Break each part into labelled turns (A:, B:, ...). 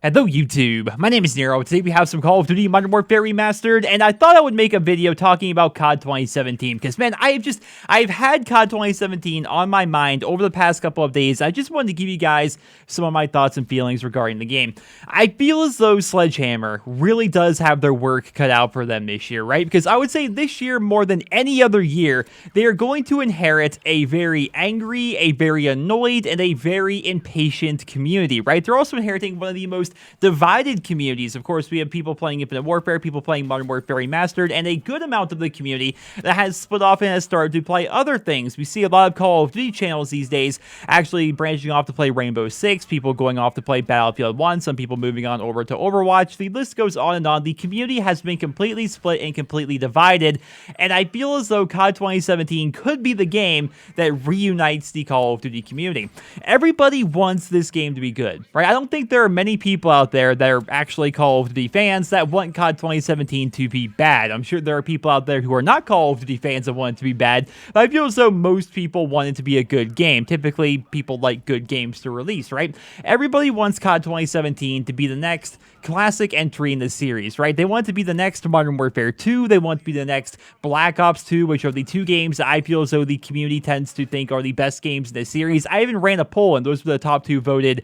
A: Hello YouTube, my name is Nero. Today we have some Call of Duty Modern Warfare Remastered, and I thought I would make a video talking about COD 2017, because man, I've had COD 2017 on my mind over the past couple of days. I just wanted to give you guys some of my thoughts and feelings regarding the game. I feel as though Sledgehammer really does have their work cut out for them this year, right? Because I would say this year, more than any other year, they are going to inherit a very angry, a very annoyed, and a very impatient community, right? They're also inheriting one of the most divided communities. Of course, we have people playing Infinite Warfare, people playing Modern Warfare Remastered, and a good amount of the community that has split off and has started to play other things. We see a lot of Call of Duty channels these days actually branching off to play Rainbow Six, people going off to play Battlefield 1, some people moving on over to Overwatch. The list goes on and on. The community has been completely split and completely divided, and I feel as though COD 2017 could be the game that reunites the Call of Duty community. Everybody wants this game to be good, right? I don't think there are many people out there that are actually Call of Duty fans that want COD 2017 to be bad. I'm sure there are people out there who are not Call of Duty fans that want it to be bad, but I feel as though most people want it to be a good game. Typically, people like good games to release, right? Everybody wants COD 2017 to be the next classic entry in the series, right? They want it to be the next Modern Warfare 2, they want it to be the next Black Ops 2, which are the two games that I feel as though the community tends to think are the best games in the series. I even ran a poll, and those were the top two voted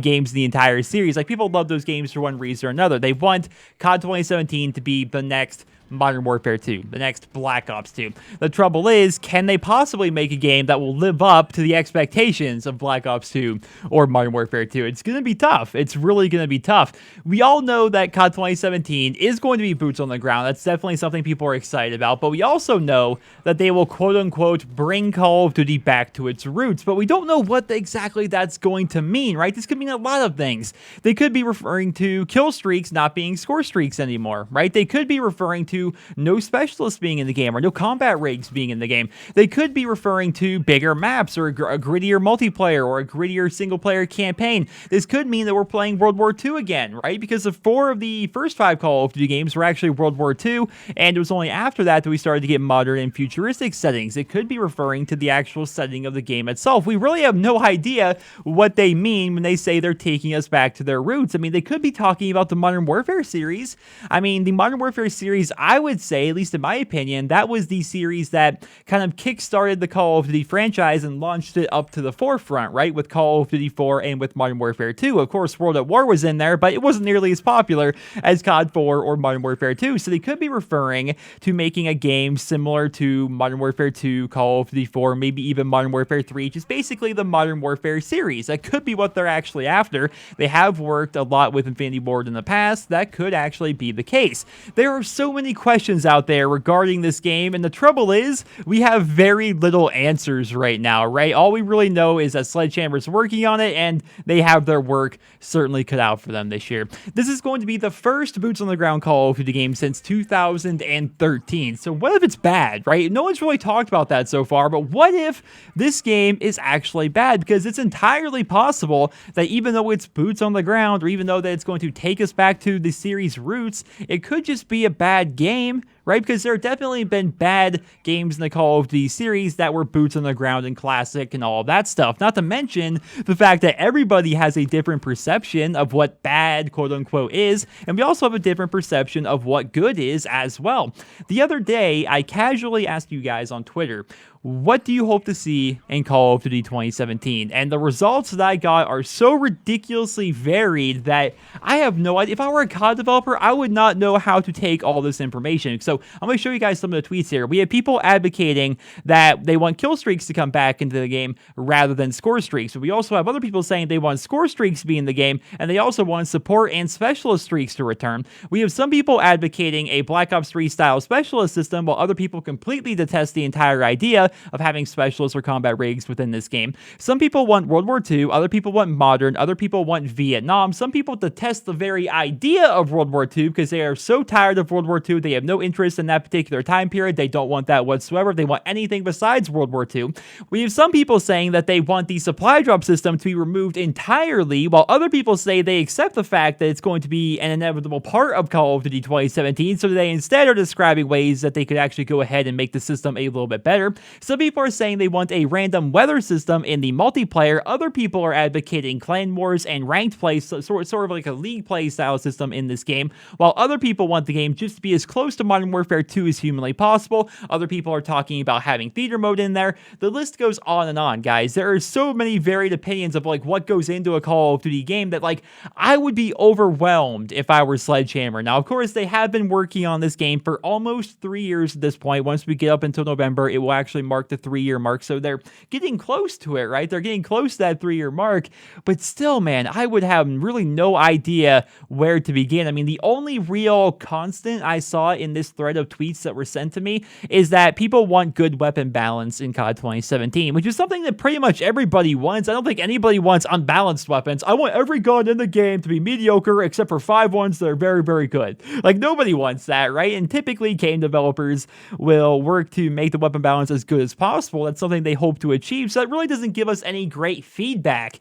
A: games in the entire series. Like, people love those games for one reason or another. They want COD 2017 to be the next Modern Warfare 2, the next Black Ops 2. The trouble is, can they possibly make a game that will live up to the expectations of Black Ops 2 or Modern Warfare 2? It's going to be tough. It's really going to be tough. We all know that COD 2017 is going to be boots on the ground. That's definitely something people are excited about, but we also know that they will quote-unquote bring Call of Duty back to its roots, but we don't know what exactly that's going to mean, right? This could mean a lot of things. They could be referring to kill streaks not being score streaks anymore, right? They could be referring to no specialists being in the game or no combat rigs being in the game. They could be referring to bigger maps or a grittier multiplayer or a grittier single-player campaign. This could mean that we're playing World War II again, right? Because the 4 of the first 5 Call of Duty games were actually World War II, and it was only after that that we started to get modern and futuristic settings. It could be referring to the actual setting of the game itself. We really have no idea what they mean when they say they're taking us back to their roots. I mean, they could be talking about the Modern Warfare series. I mean, the Modern Warfare series, I would say, at least in my opinion, that was the series that kind of kickstarted the Call of Duty franchise and launched it up to the forefront, right? With Call of Duty 4 and with Modern Warfare 2. Of course, World at War was in there, but it wasn't nearly as popular as COD 4 or Modern Warfare 2. So they could be referring to making a game similar to Modern Warfare 2, Call of Duty 4, maybe even Modern Warfare 3, just basically the Modern Warfare series. That could be what they're actually after. They have worked a lot with Infinity Ward in the past. That could actually be the case. There are so many questions out there regarding this game, and the trouble is we have very little answers right now, right? All we really know is that Sledgehammer's working on it, and they have their work certainly cut out for them this year. This is going to be the first boots on the ground Call of Duty game since 2013. So what if it's bad, right? No one's really talked about that so far, but what if this game is actually bad? Because it's entirely possible that even though it's boots on the ground, or even though that it's going to take us back to the series roots, it could just be a bad game, right? Because there have definitely been bad games in the Call of Duty series that were boots on the ground and classic and all of that stuff. Not to mention the fact that everybody has a different perception of what bad, quote unquote, is, and we also have a different perception of what good is as well. The other day, I casually asked you guys on Twitter, what do you hope to see in Call of Duty 2017? And the results that I got are so ridiculously varied that I have no idea. If I were a COD developer, I would not know how to take all this information. So I'm going to show you guys some of the tweets here. We have people advocating that they want kill streaks to come back into the game rather than score streaks. But we also have other people saying they want score streaks to be in the game, and they also want support and specialist streaks to return. We have some people advocating a Black Ops 3 style specialist system, while other people completely detest the entire idea of having specialists or combat rigs within this game. Some people want World War II, other people want modern, other people want Vietnam. Some people detest the very idea of World War II because they are so tired of World War II, they have no interest interest in that particular time period. They don't want that whatsoever. They want anything besides World War II. We have some people saying that they want the supply drop system to be removed entirely, while other people say they accept the fact that it's going to be an inevitable part of Call of Duty 2017, so they instead are describing ways that they could actually go ahead and make the system a little bit better. Some people are saying they want a random weather system in the multiplayer. Other people are advocating clan wars and ranked play, sort of like a league play style system in this game, while other people want the game just to be as close to Modern Warfare 2 as humanly possible. Other people are talking about having theater mode in there. The list goes on and on, guys. There are so many varied opinions of like what goes into a Call of Duty game that like I would be overwhelmed if I were Sledgehammer. Now, of course, they have been working on this game for almost 3 years at this point. Once we get up until November, it will actually mark the 3-year mark, so they're getting close to it, right? They're getting close to that 3-year mark, but still, man, I would have really no idea where to begin. I mean, the only real constant I saw in this thread of tweets that were sent to me is that people want good weapon balance in COD 2017, which is something that pretty much everybody wants. I don't think anybody wants unbalanced weapons. I want every gun in the game to be mediocre except for 5 ones that are very, very good. Like, nobody wants that, right? And typically, game developers will work to make the weapon balance as good as possible. That's something they hope to achieve, so that really doesn't give us any great feedback.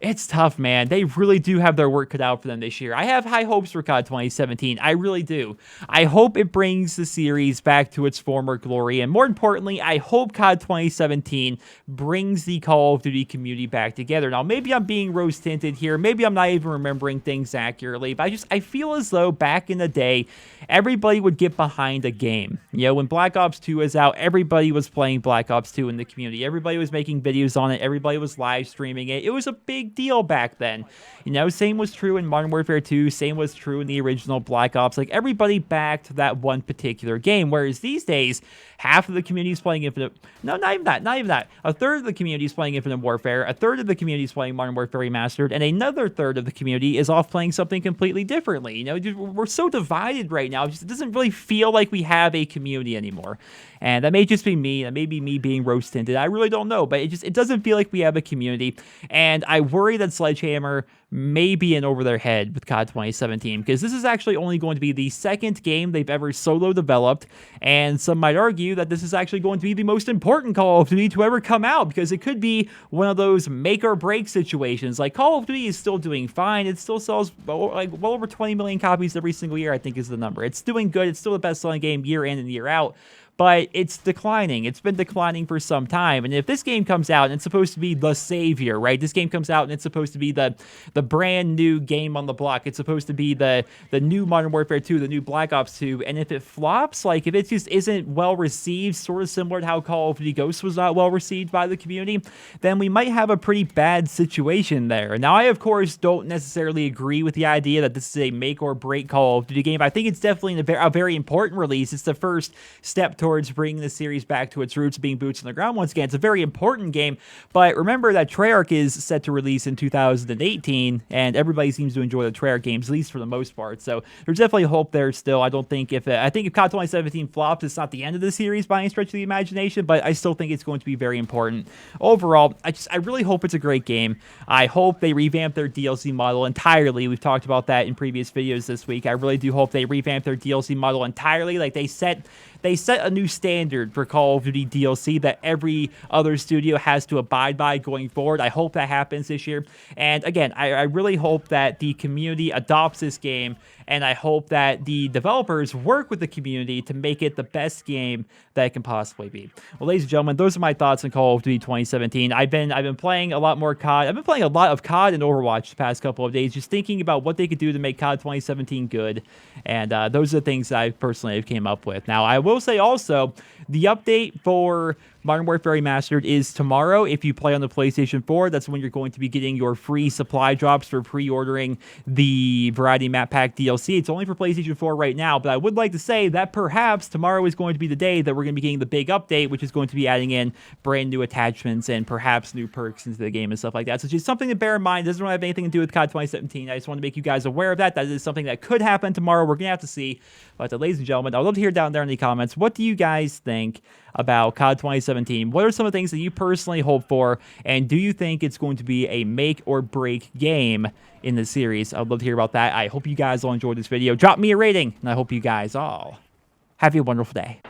A: It's tough, man. They really do have their work cut out for them this year. I have high hopes for COD 2017. I really do. I hope it brings the series back to its former glory. And more importantly, I hope COD 2017 brings the Call of Duty community back together. Now, maybe I'm being rose-tinted here. Maybe I'm not even remembering things accurately. But I feel as though back in the day, everybody would get behind a game. You know, when Black Ops 2 was out, everybody was playing Black Ops 2 in the community. Everybody was making videos on it. Everybody was live streaming it. It was a big deal back then. You know, same was true in Modern Warfare 2, same was true in the original Black Ops. Like, everybody backed that one particular game, whereas these days, half of the community is playing Infinite... No, not even that. A third of the community is playing Infinite Warfare, a third of the community is playing Modern Warfare Remastered, and another third of the community is off playing something completely differently. You know, we're so divided right now, it doesn't really feel like we have a community anymore. And that may just be me, that may be me being rose-tinted, I really don't know, but it doesn't feel like we have a community, and I worry that Sledgehammer may be in over their head with COD 2017, because this is actually only going to be the second game they've ever solo developed, and some might argue that this is actually going to be the most important Call of Duty to ever come out, because it could be one of those make or break situations. Like, Call of Duty is still doing fine, it still sells like well over 20 million copies every single year, I think is the number. It's doing good, it's still the best selling game year in and year out, but it's declining. It's been declining for some time. And if this game comes out and it's supposed to be the savior, right? This game comes out and it's supposed to be the brand new game on the block. It's supposed to be the new Modern Warfare 2, the new Black Ops 2. And if it flops, like if it just isn't well received, sort of similar to how Call of Duty Ghosts was not well received by the community, then we might have a pretty bad situation there. Now, I, of course, don't necessarily agree with the idea that this is a make or break Call of Duty game. I think it's definitely a very important release. It's the first step towards bringing the series back to its roots, being boots on the ground once again. It's a very important game, but remember that Treyarch is set to release in 2018, and everybody seems to enjoy the Treyarch games, at least for the most part, so there's definitely hope there still. I think if COD 2017 flops, it's not the end of the series by any stretch of the imagination, but I still think it's going to be very important. Overall, I really hope it's a great game. I hope they revamp their DLC model entirely. We've talked about that in previous videos this week. I really do hope they revamp their DLC model entirely. Like, they set a new standard for Call of Duty DLC that every other studio has to abide by going forward. I hope that happens this year. And again, I really hope that the community adopts this game, and I hope that the developers work with the community to make it the best game that it can possibly be. Well, ladies and gentlemen, those are my thoughts on Call of Duty 2017. I've been playing a lot more COD. I've been playing a lot of COD and Overwatch the past couple of days, just thinking about what they could do to make COD 2017 good. And those are the things that I personally have came up with. Now, I will say also, the update for Modern Warfare Remastered is tomorrow. If you play on the PlayStation 4, that's when you're going to be getting your free supply drops for pre-ordering the Variety Map Pack DLC. It's only for PlayStation 4 right now, but I would like to say that perhaps tomorrow is going to be the day that we're going to be getting the big update, which is going to be adding in brand new attachments and perhaps new perks into the game and stuff like that. So it's just something to bear in mind. It doesn't really have anything to do with COD 2017. I just want to make you guys aware of that. That is something that could happen tomorrow. We're going to have to see. But ladies and gentlemen, I'd love to hear down there in the comments, what do you guys think about COD 2017? What are some of the things that you personally hope for, and do you think it's going to be a make or break game in the series? I'd love to hear about that. I hope you guys all enjoyed this video. Drop me a rating, and I hope you guys all Have a wonderful day.